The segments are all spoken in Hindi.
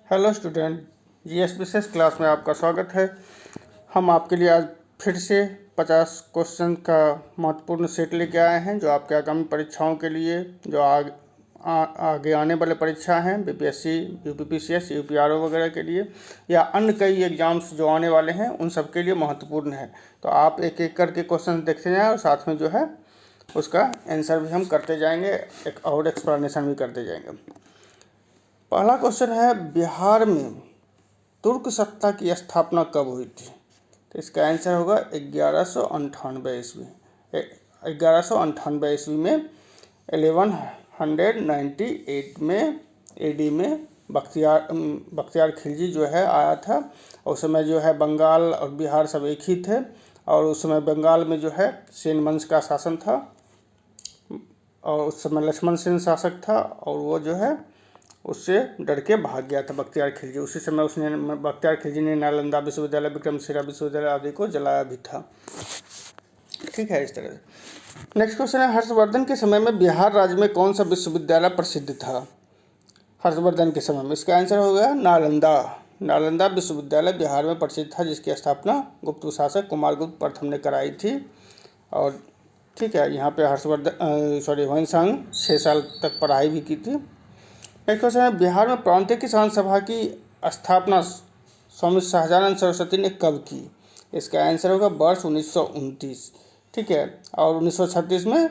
हेलो स्टूडेंट, जीएस विशेष क्लास में आपका स्वागत है। हम आपके लिए आज फिर से 50 क्वेश्चन का महत्वपूर्ण सेट लेके आए हैं जो आपके आगामी परीक्षाओं के लिए, जो आगे आने वाले परीक्षा हैं, बीपीएससी, यूपीपीसीएस, यूपीआरओ वगैरह के लिए या अन्य कई एग्जाम्स जो आने वाले हैं उन सब के लिए महत्वपूर्ण है। तो आप एक एक करके क्वेश्चन देखते जाएँ और साथ में जो है उसका आंसर भी हम करते जाएंगे, एक और एक्सप्लेनेशन भी करते जाएंगे। पहला क्वेश्चन है, बिहार में तुर्क सत्ता की स्थापना कब हुई थी? तो इसका आंसर होगा 1198 ईस्वी। 1198 ईस्वी में 1198 में एडी में बख्तियार खिलजी जो है आया था। उस समय जो है बंगाल और बिहार सब एक ही थे और उस समय बंगाल में जो है सेन वंश का शासन था और उस समय लक्ष्मण सेन शासक था और वो जो है उससे डर के भाग गया था बख्तियार खिलजी। उसी समय उसने बख्तियार खिलजी ने नालंदा विश्वविद्यालय, विक्रमशिला विश्वविद्यालय आदि को जलाया भी था। ठीक है, इस तरह से। नेक्स्ट क्वेश्चन है, हर्षवर्धन के समय में बिहार राज्य में कौन सा विश्वविद्यालय प्रसिद्ध था? हर्षवर्धन के समय में इसका आंसर हो गया नालंदा। नालंदा विश्वविद्यालय बिहार में प्रसिद्ध था जिसकी स्थापना गुप्त शासक कुमारगुप्त प्रथम ने कराई थी। और ठीक है, यहाँ पे ह्वेनसांग 6 साल तक पढ़ाई भी की थी। एक क्वेश्चन है, बिहार में प्रांतीय किसान सभा की स्थापना स्वामी सहजानंद सरस्वती ने कब की? इसका आंसर होगा वर्ष 1929। ठीक है, और 1936 में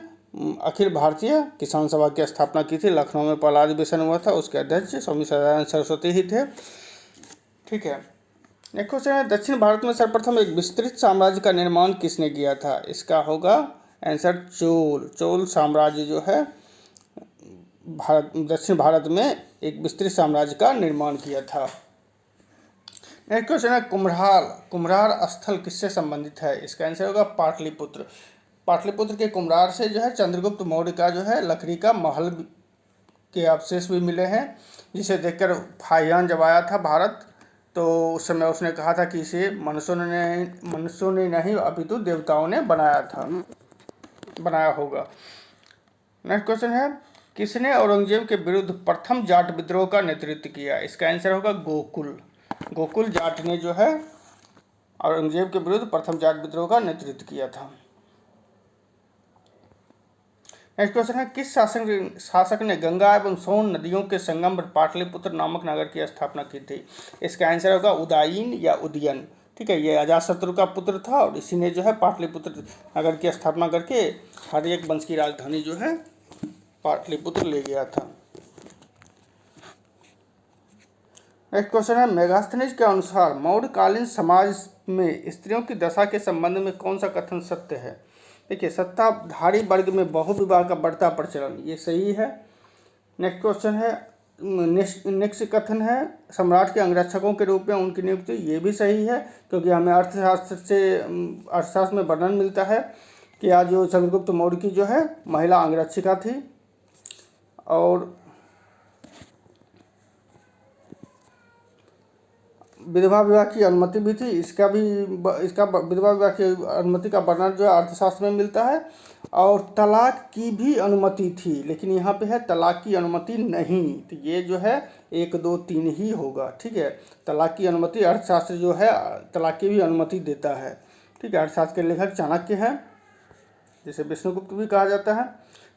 अखिल भारतीय किसान सभा की स्थापना की थी। लखनऊ में पहला अधिवेशन हुआ था, उसके अध्यक्ष स्वामी सहजानंद सरस्वती ही थे। ठीक है, एक क्वेश्चन है, दक्षिण भारत में सर्वप्रथम एक विस्तृत साम्राज्य का निर्माण किसने किया था? इसका होगा आंसर चोल साम्राज्य जो है दक्षिण भारत में एक विस्तृत साम्राज्य का निर्माण किया था। नेक्स्ट क्वेश्चन है, कुम्हरार स्थल किससे संबंधित है? इसका आंसर होगा पाटलिपुत्र। पाटलिपुत्र के कुम्हरार से जो है चंद्रगुप्त मौर्य का जो है लकड़ी का महल के अवशेष भी मिले हैं, जिसे देखकर फाहियान जब आया था भारत तो उस समय उसने कहा था कि इसे मनुष्यों ने नहीं अपितु देवताओं ने बनाया होगा। नेक्स्ट क्वेश्चन है, किसने औरंगजेब के विरुद्ध प्रथम जाट विद्रोह का नेतृत्व किया? इसका आंसर होगा गोकुल जाट ने जो है औरंगजेब के विरुद्ध प्रथम जाट विद्रोह का नेतृत्व किया था। नेक्स्ट क्वेश्चन है, किस शासक ने गंगा एवं सोन नदियों के संगम पर पाटलिपुत्र नामक नगर की स्थापना की थी? इसका आंसर होगा उदयन या उदयन। ठीक है, ये अजातशत्रु का पुत्र था और इसी ने जो है पाटलिपुत्र नगर की स्थापना करके हर्यक वंश की राजधानी जो है पाटलिपुत्र ले गया था। नेक्स्ट क्वेश्चन है, मेगास्थनीज के अनुसार मौर्यकालीन समाज में स्त्रियों की दशा के संबंध में कौन सा कथन सत्य है? देखिए, सत्ताधारी वर्ग में बहुविवाह का बढ़ता प्रचलन, ये सही है। नेक्स्ट क्वेश्चन है, नेक्स्ट कथन है, सम्राट के अंगरक्षकों के रूप में उनकी नियुक्ति, ये भी सही है क्योंकि हमें अर्थशास्त्र में वर्णन मिलता है कि आज जो चंद्रगुप्त मौर्य की जो है महिला अंगरक्षिका थी। और विधवा विवाह की अनुमति भी थी, इसका विधवा विवाह की अनुमति का वर्णन जो है अर्थशास्त्र में मिलता है। और तलाक की भी अनुमति थी, लेकिन यहाँ पे है तलाक की अनुमति नहीं, तो ये जो है 1, 2, 3 ही होगा। ठीक है, तलाक की अनुमति अर्थशास्त्र जो है तलाक की भी अनुमति देता है। ठीक है, अर्थशास्त्र के लेखक चाणक्य हैं, जिसे विष्णुगुप्त भी कहा जाता है।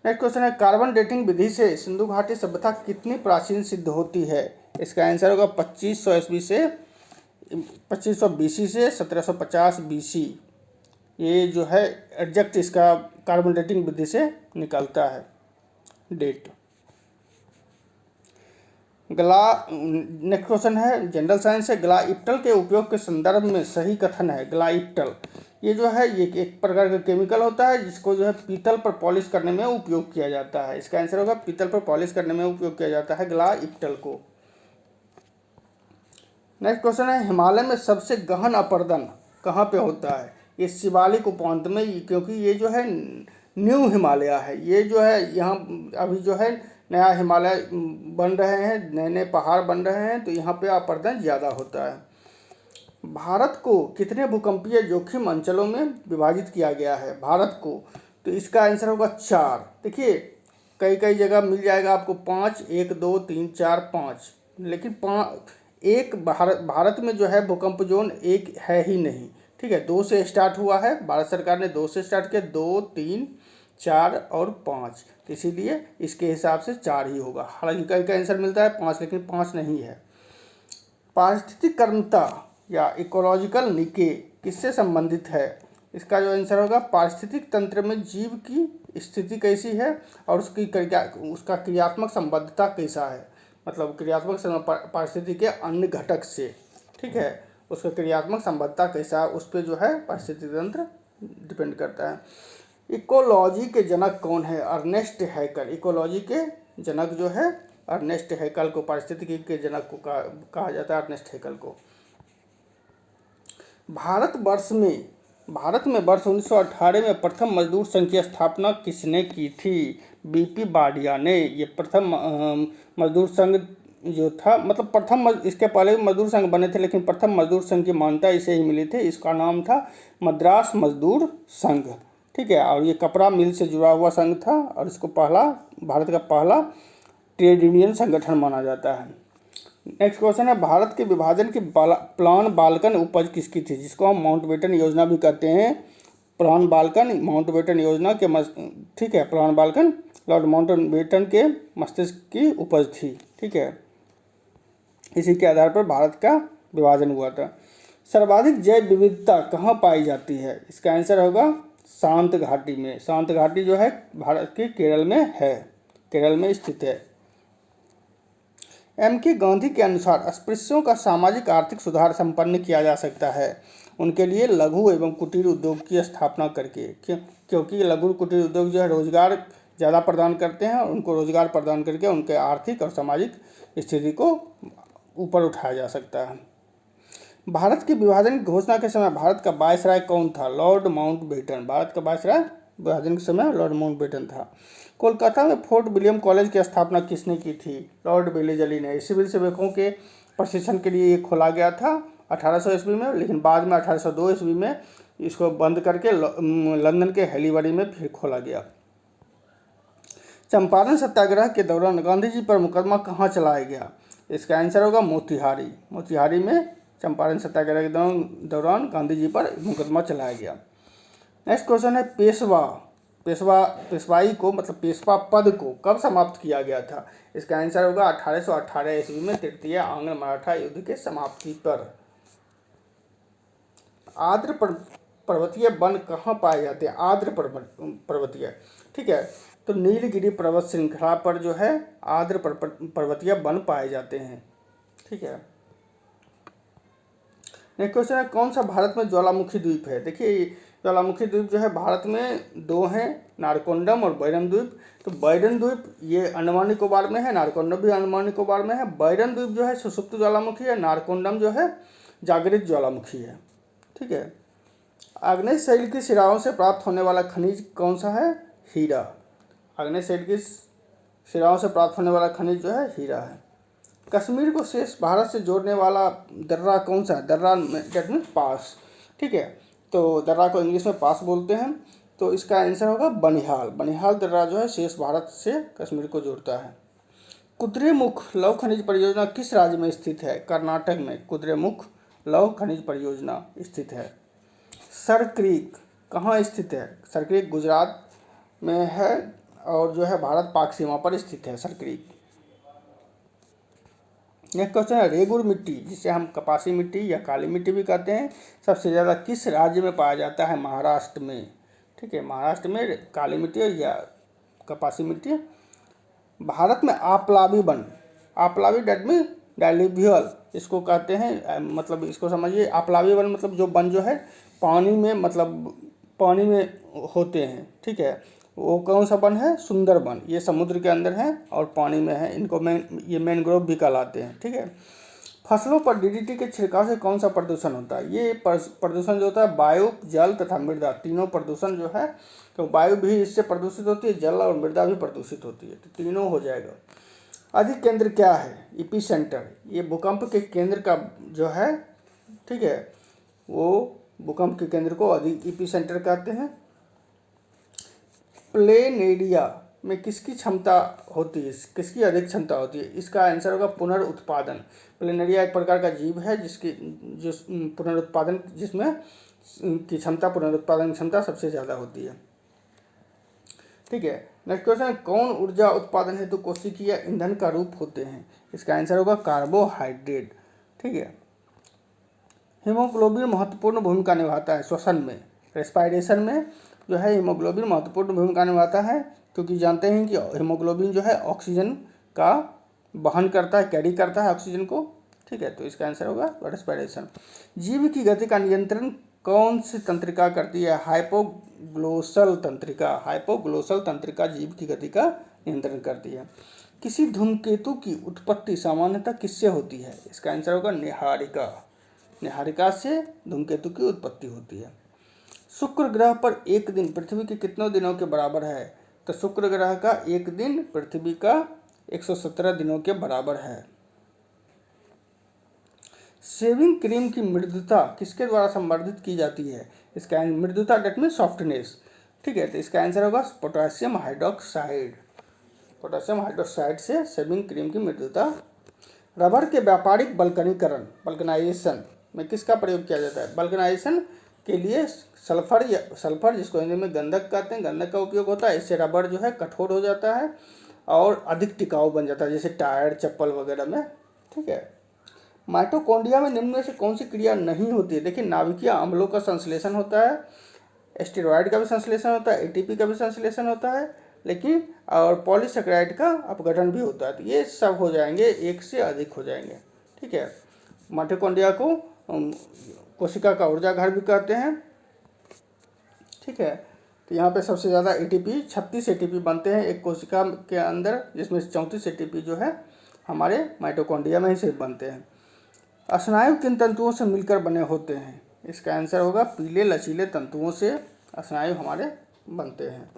नेक्स्ट क्वेश्चन है, कार्बन डेटिंग विधि से सिंधु घाटी सभ्यता कितनी प्राचीन सिद्ध होती है? इसका आंसर होगा 2500 BC से 1750 BC। ये जो है एग्जैक्ट इसका कार्बन डेटिंग विधि से निकलता है डेट। नेक्स्ट क्वेश्चन है, जनरल साइंस से ग्लाइप्टल के उपयोग के संदर्भ में सही कथन है। ग्लाइप्टल ये जो है ये एक प्रकार का केमिकल होता है जिसको जो है पीतल पर पॉलिश करने में उपयोग किया जाता है। इसका आंसर होगा पीतल पर पॉलिश करने में उपयोग किया जाता है ग्लाइप्टल को। नेक्स्ट क्वेश्चन है, हिमालय में सबसे गहन अपरदन कहाँ पे होता है? ये शिवालिक उपांत में, क्योंकि ये जो है न्यू हिमालय है, ये जो है यहाँ अभी जो है नया हिमालय बन रहे हैं, नए नए पहाड़ बन रहे हैं, तो यहाँ पे अपरदन ज़्यादा होता है। भारत को कितने भूकंपीय जोखिम अंचलों में विभाजित किया गया है भारत को? तो इसका आंसर होगा 4। देखिए, कई जगह मिल जाएगा आपको 5, 1, 2, 3, 4, 5, लेकिन एक भारत में जो है भूकंप जोन एक है ही नहीं, ठीक है। 2 से स्टार्ट हुआ है, भारत सरकार ने 2 से स्टार्ट किया, 2, 3, 4 और 5, तो इसीलिए इसके हिसाब से 4 ही होगा। हालांकि कई का आंसर मिलता है 5, लेकिन 5 नहीं है। पारिस्थितिक कर्मता या इकोलॉजिकल निके किससे संबंधित है? इसका जो आंसर होगा, पारिस्थितिक तंत्र में जीव की स्थिति कैसी है और उसका क्रियात्मक संबद्धता कैसा है, मतलब क्रियात्मक पारिस्थिति के अन्य घटक से, ठीक है, उसका क्रियात्मक संबद्धता कैसा है, उस पर जो है पारिस्थितिक तंत्र डिपेंड करता है। इकोलॉजी के जनक कौन है? अर्नेस्ट हैकल। इकोलॉजी के जनक जो है अर्नेस्ट हैकल को, पारिस्थितिकी के जनक को कहा जाता है, अर्नेस्ट हैकल को। भारत में वर्ष 1918 में प्रथम मजदूर संघ की स्थापना किसने की थी? बीपी बाडिया ने। ये प्रथम मजदूर संघ जो था, मतलब प्रथम, इसके पहले भी मजदूर संघ बने थे, लेकिन प्रथम मजदूर संघ की मान्यता इसे ही मिली थी। इसका नाम था मद्रास मजदूर संघ, ठीक है। और ये कपड़ा मिल से जुड़ा हुआ संघ था और इसको भारत का पहला ट्रेड यूनियन संगठन माना जाता है। नेक्स्ट क्वेश्चन है, भारत के विभाजन की प्लान बाल्कन उपज किसकी थी? जिसको हम माउंटबेटन योजना भी कहते हैं। प्लान बाल्कन माउंटबेटन योजना के ठीक है, प्लान बाल्कन लॉर्ड माउंटबेटन के मस्तिष्क की उपज थी, ठीक है। इसी के आधार पर भारत का विभाजन हुआ था। सर्वाधिक जैव विविधता कहाँ पाई जाती है? इसका आंसर होगा शांत घाटी में। शांत घाटी जो है भारत के केरल में है, केरल में स्थित है। M.K. गांधी के अनुसार अस्पृश्यों का सामाजिक आर्थिक सुधार संपन्न किया जा सकता है उनके लिए लघु एवं कुटीर उद्योग की स्थापना करके, क्योंकि लघु कुटीर उद्योग जो है रोजगार ज़्यादा प्रदान करते हैं और उनको रोजगार प्रदान करके उनके आर्थिक और सामाजिक स्थिति को ऊपर उठाया जा सकता है। भारत के विभाजन की घोषणा के समय भारत का वायसराय कौन था? Lord Mountbatten. भारत का वायसराय विभाजन के समय लॉर्ड माउंटबेटन था। कोलकाता में फोर्ट विलियम कॉलेज की स्थापना किसने की थी? लॉर्ड वेलेजली ने। सिविल सेवकों के प्रशिक्षण के लिए ये खोला गया था 1800 ईस्वी में, लेकिन बाद में 1802 ईस्वी में इसको बंद करके लंदन के हेलीबरी में फिर खोला गया। चंपारण सत्याग्रह के दौरान गांधी जी पर मुकदमा कहाँ चलाया गया? इसका आंसर होगा मोतिहारी। मोतिहारी में चंपारण सत्याग्रह के दौरान गांधी जी पर मुकदमा चलाया गया। नेक्स्ट क्वेश्चन है, पेशवाई को, मतलब पेशवा पद को कब समाप्त किया गया था? इसका आंसर होगा 1818 ईस्वी में तृतीय आंग्ल मराठा युद्ध के समाप्ति पर। आर्द्र पर्वतीय वन कहाँ पाए जाते हैं? आर्द्र पर्वतीय, ठीक है, तो नीलगिरी पर्वत श्रृंखला पर जो है आर्द्र पर्वतीय वन पाए जाते हैं, ठीक है। नेक्स्ट क्वेश्चन है, कौन सा भारत में ज्वालामुखी द्वीप है? देखिए, ज्वालामुखी द्वीप जो है भारत में 2 हैं, नारकोंडम और बैरन द्वीप। तो बैरन द्वीप ये अंडमान निकोबार में है, नारकोंडम भी अंडमान निकोबार में है। बैरन द्वीप जो है सुषुप्त ज्वालामुखी है, नारकोंडम जो है जागृत ज्वालामुखी है, ठीक है। आग्नेय शैल की शिराओं से प्राप्त होने वाला खनिज कौन सा है? हीरा। आग्नेय शैल की शिराओं से प्राप्त होने वाला खनिज जो है हीरा है। कश्मीर को शेष भारत से जोड़ने वाला दर्रा कौन सा है? दर्रा दैट मीन्स पास, ठीक है। तो दर्रा को इंग्लिश में पास बोलते हैं। तो इसका आंसर होगा बनिहाल। बनिहाल दर्रा जो है शेष भारत से कश्मीर को जोड़ता है। कुद्रेमुख लौह खनिज परियोजना किस राज्य में स्थित है? कर्नाटक में कुद्रेमुख लौह खनिज परियोजना स्थित है। सर क्रीक कहाँ स्थित है? सर क्रीक गुजरात में है और जो है भारत पाक सीमा पर स्थित है सर क्रीक। नेक्स्ट क्वेश्चन है, रेगुर मिट्टी जिसे हम कपासी मिट्टी या काली मिट्टी भी कहते हैं, सबसे ज़्यादा किस राज्य में पाया जाता है? महाराष्ट्र में, ठीक है। महाराष्ट्र में काली मिट्टी या कपासी मिट्टी। भारत में आप्लावी वन, आप्लावी डेट मीन डायलिवियल इसको कहते हैं, मतलब इसको समझिए, आप्लावी वन मतलब जो वन जो है पानी में, मतलब पानी में होते हैं, ठीक है। वो कौन सा वन है? सुंदरबन। ये समुद्र के अंदर है और पानी में है, इनको ये मैनग्रोव भी कहलाते हैं, ठीक है। फसलों पर DDT के छिड़काव से कौन सा प्रदूषण होता है? ये प्रदूषण जो होता है वायु, जल तथा मृदा, तीनों प्रदूषण जो है, तो वायु भी इससे प्रदूषित होती है, जल और मृदा भी प्रदूषित होती है, तो तीनों हो जाएगा। अधिक केंद्र क्या है? एपी सेंटर, ये भूकंप के केंद्र का जो है, ठीक है, वो भूकंप के केंद्र को अधिक एपी सेंटर कहते हैं। प्लेनेडिया में किसकी क्षमता होती है, किसकी अधिक क्षमता होती है? इसका आंसर होगा पुनरुत्पादन। प्लेनेरिया एक प्रकार का जीव है जिसकी जो पुनरुत्पादन जिसमें की क्षमता, पुनरुत्पादन क्षमता सबसे ज़्यादा होती है। ठीक है, नेक्स्ट क्वेश्चन, कौन ऊर्जा उत्पादन हेतु कोशिकीय ईंधन का रूप होते हैं? इसका आंसर होगा कार्बोहाइड्रेट। ठीक है, हीमोग्लोबिन महत्वपूर्ण भूमिका निभाता है श्वसन में, रेस्पायरेशन में जो है हीमोग्लोबिन महत्वपूर्ण भूमिका निभाता है, क्योंकि जानते हैं कि हीमोग्लोबिन जो है ऑक्सीजन का वहन करता है, कैरी करता है ऑक्सीजन को। ठीक है, तो इसका आंसर होगा रेस्पायरेशन। जीव की गति का नियंत्रण कौन सी तंत्रिका करती है? हाइपोग्लोसल तंत्रिका। हाइपोग्लोसल तंत्रिका जीव की गति का नियंत्रण करती है। किसी धूमकेतु की उत्पत्ति सामान्यतः किससे होती है? इसका आंसर होगा निहारिका। निहारिका से धूमकेतु की उत्पत्ति होती है। शुक्र ग्रह पर एक दिन पृथ्वी के कितने दिनों के बराबर है? तो शुक्र ग्रह का एक दिन पृथ्वी का 117 दिनों के बराबर है। शेविंग क्रीम की मृदुता किसके द्वारा संवर्धित की जाती है? इसका मृदुता डेट मीन सॉफ्टनेस। ठीक है, तो इसका आंसर होगा पोटेशियम हाइड्रोक्साइड। पोटेशियम हाइड्रोक्साइड से शेविंग क्रीम की मृदुता। रबर के व्यापारिक बल्कनीकरण, बल्कनाइजेशन में किसका प्रयोग किया जाता है? बल्कनाइजेशन के लिए सल्फर जिसको हिंदी में गंधक कहते हैं, गंधक का उपयोग होता है। इससे रबर जो है कठोर हो जाता है और अधिक टिकाऊ बन जाता है, जैसे टायर, चप्पल वगैरह में। ठीक है, माइटोकॉन्ड्रिया में निम्न में से कौन सी क्रिया नहीं होती है? देखिए, नाभिकीय अम्लों का संश्लेषण होता है, स्टेरॉयड का भी संश्लेषण होता है, एटीपी का भी संश्लेषण होता है, लेकिन और पॉलीसेकेराइड का अपघटन भी होता है। तो ये सब हो जाएंगे, एक से अधिक हो जाएंगे। ठीक है, माइटोकॉन्ड्रिया को कोशिका का ऊर्जा घर भी कहते हैं। ठीक है, तो यहाँ पे सबसे ज़्यादा एटीपी 36 एटीपी बनते हैं एक कोशिका के अंदर, जिसमें 34 एटीपी जो है हमारे माइटोकॉन्ड्रिया में ही सिर्फ बनते हैं। स्नायु किन तंतुओं से मिलकर बने होते हैं? इसका आंसर होगा पीले लचीले तंतुओं से स्नायु हमारे बनते हैं।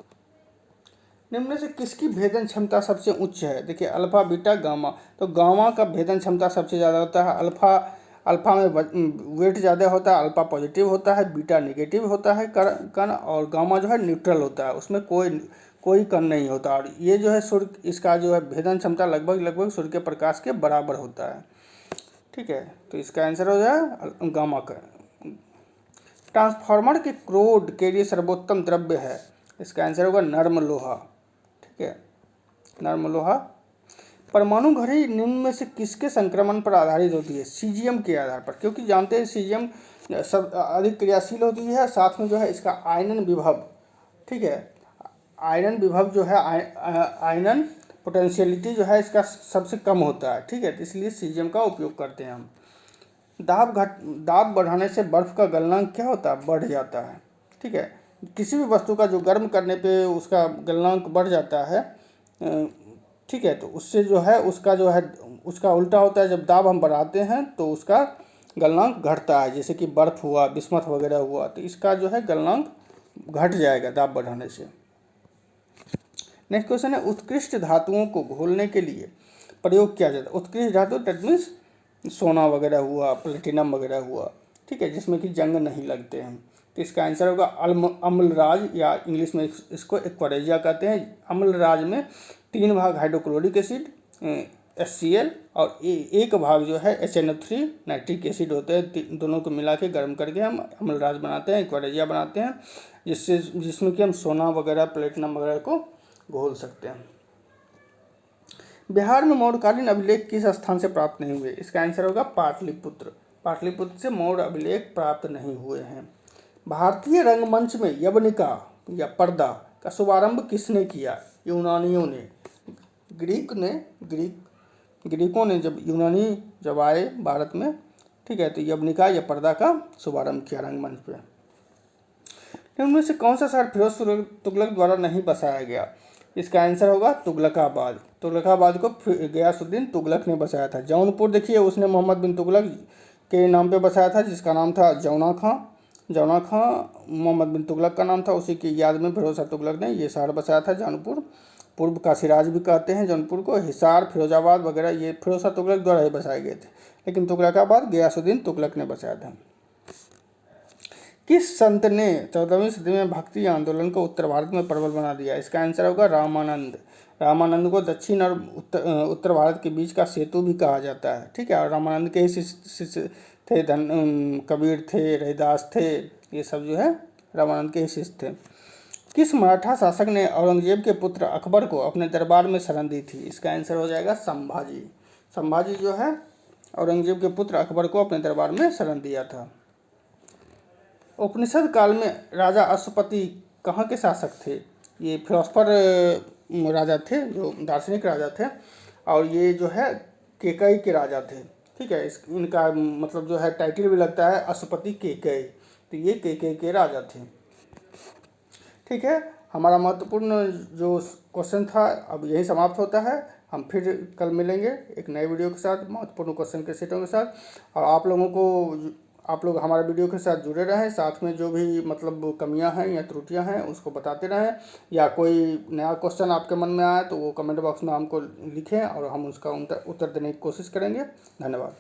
निम्न में से किसकी भेदन क्षमता सबसे उच्च है? देखिए, अल्फा, बीटा, गामा। तो गामा का भेदन क्षमता सबसे ज़्यादा होता है। अल्फा में वेट ज़्यादा होता है, अल्फा पॉजिटिव होता है, बीटा नेगेटिव होता है कण, और गामा जो है न्यूट्रल होता है, उसमें कोई कण नहीं होता। और ये जो है सूर्य, इसका जो है भेदन क्षमता लगभग सूर्य के प्रकाश के बराबर होता है। ठीक है, तो इसका आंसर हो जाए गामा का। ट्रांसफार्मर के क्रोड के लिए सर्वोत्तम द्रव्य है? इसका आंसर होगा नर्म लोहा। ठीक है, नर्म लोहा। परमाणु घड़ी निम्न में से किसके संक्रमण पर आधारित होती है? सीजियम के आधार पर, क्योंकि जानते हैं सीजियम सब अधिक क्रियाशील होती है, साथ में जो है इसका आयनन विभव। ठीक है, आयनन विभव जो है आयनन पोटेंशियलिटी जो है इसका सबसे कम होता है। ठीक है, तो इसलिए सीजियम का उपयोग करते हैं हम। दाब बढ़ाने से बर्फ़ का गलनांक क्या होता है? बढ़ जाता है। ठीक है, किसी भी वस्तु का जो गर्म करने पे उसका गलनांक बढ़ जाता है, ठीक है, तो उससे जो है उसका उल्टा होता है। जब दाब हम बढ़ाते हैं तो उसका गलनांक घटता है, जैसे कि बर्फ़ हुआ, बिस्मथ वगैरह हुआ, तो इसका जो है गलनांक घट जाएगा दाब बढ़ाने से। नेक्स्ट क्वेश्चन है, उत्कृष्ट धातुओं को घोलने के लिए प्रयोग किया जाता है। उत्कृष्ट धातु दैट मीन्स सोना वगैरह हुआ, प्लेटिनम वगैरह हुआ। ठीक है, जिसमें कि जंग नहीं लगते हैं। तो इसका आंसर होगा अम्लराज, या इंग्लिश में इसको एक्वारेजिया कहते हैं। अम्लराज में 3 भाग हाइड्रोक्लोरिक एसिड HCl और एक भाग जो है HNO3 नाइट्रिक एसिड होते हैं। दोनों को मिला के गर्म करके हम अम्लराज बनाते हैं, एक्वारेजिया बनाते हैं, जिसमें कि हम सोना वगैरह, प्लेटिनम वगैरह को घोल सकते हैं। बिहार में मौर्यकालीन अभिलेख किस स्थान से प्राप्त नहीं हुए? इसका आंसर होगा पाटलिपुत्र। पाटलिपुत्र से मौर्य अभिलेख प्राप्त नहीं हुए हैं। भारतीय रंगमंच में यवनिका या पर्दा का शुभारंभ किसने किया? यूनानियों ने। ग्रीकों ने यूनानी जब आए भारत में, ठीक है, तो यवनिका या पर्दा का शुभारंभ किया रंगमंच पे। इनमें से कौन सा शहर फिरोज तुगलक द्वारा नहीं बसाया गया? इसका आंसर होगा तुगलकाबाद। तुगलकाबाद को गयासुद्दीन तुगलक ने बसाया था। जौनपुर देखिए, उसने मोहम्मद बिन तुगलक के नाम पे बसाया था, जिसका नाम था जौना खां। जौना खां मोहम्मद बिन तुगलक का नाम था, उसी की याद में फिरोज शाह तुगलक ने ये शहर बसाया था जौनपुर। पूर्व का सिराज भी कहते हैं जौनपुर को। हिसार, फिरोजाबाद वगैरह ये फिरोज शाह तुगलक द्वारा ही बसाए गए थे, लेकिन तुगलकाबाद गयासुद्दीन तुगलक ने बसाया था। किस संत ने 14वीं सदी में भक्ति आंदोलन को उत्तर भारत में प्रबल बना दिया? इसका आंसर होगा रामानंद। रामानंद को दक्षिण और उत्तर भारत के बीच का सेतु भी कहा जाता है। ठीक है, और रामानंद के ही शिष्य थे, कबीर थे, रविदास थे, ये सब जो है रामानंद के ही शिष्य थे। किस मराठा शासक ने औरंगजेब के पुत्र अकबर को अपने दरबार में शरण दी थी? इसका आंसर हो जाएगा संभाजी। संभाजी जो है औरंगजेब के पुत्र अकबर को अपने दरबार में शरण दिया था। उपनिषद काल में राजा अश्वपति कहाँ के शासक थे? ये फिलोसफर राजा थे, जो दार्शनिक राजा थे, और ये जो है केकई के राजा थे। ठीक है, इनका मतलब जो है टाइटल भी लगता है अश्वपति केकई, तो ये केकई के राजा थे। ठीक है, हमारा महत्वपूर्ण जो क्वेश्चन था अब यही समाप्त होता है। हम फिर कल मिलेंगे एक नए वीडियो के साथ, महत्वपूर्ण क्वेश्चन के सेटों के साथ। और आप लोग हमारे वीडियो के साथ जुड़े रहें, साथ में जो भी मतलब कमियां हैं या त्रुटियां हैं उसको बताते रहें, या कोई नया क्वेश्चन आपके मन में आए तो वो कमेंट बॉक्स में हमको लिखें और हम उसका उत्तर देने की कोशिश करेंगे। धन्यवाद।